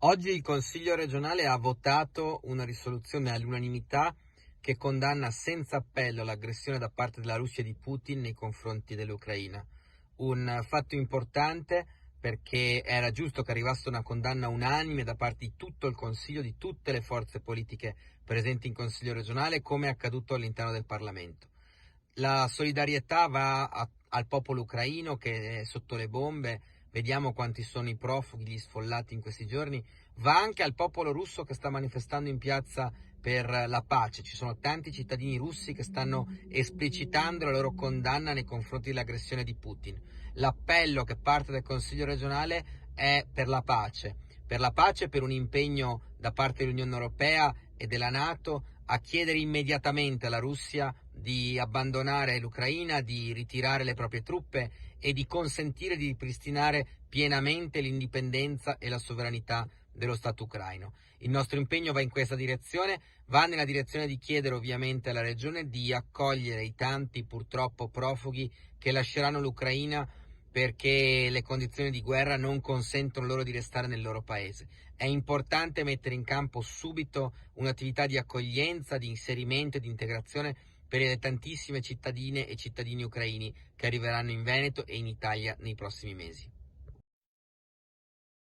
Oggi il Consiglio regionale ha votato una risoluzione all'unanimità che condanna senza appello l'aggressione da parte della Russia di Putin nei confronti dell'Ucraina. Un fatto importante perché era giusto che arrivasse una condanna unanime da parte di tutto il Consiglio, di tutte le forze politiche presenti in Consiglio regionale, come è accaduto all'interno del Parlamento. La solidarietà al popolo ucraino che è sotto le bombe, vediamo quanti sono i profughi, gli sfollati in questi giorni, va anche al popolo russo che sta manifestando in piazza per la pace. Ci sono tanti cittadini russi che stanno esplicitando la loro condanna nei confronti dell'aggressione di Putin. L'appello che parte dal Consiglio regionale è per la pace, per un impegno da parte dell'Unione Europea e della NATO a chiedere immediatamente alla Russia di abbandonare l'Ucraina, di ritirare le proprie truppe e di consentire di ripristinare pienamente l'indipendenza e la sovranità dello Stato ucraino. Il nostro impegno va in questa direzione, va nella direzione di chiedere ovviamente alla regione di accogliere i tanti purtroppo profughi che lasceranno l'Ucraina perché le condizioni di guerra non consentono loro di restare nel loro paese. È importante mettere in campo subito un'attività di accoglienza, di inserimento e di integrazione per le tantissime cittadine e cittadini ucraini che arriveranno in Veneto e in Italia nei prossimi mesi.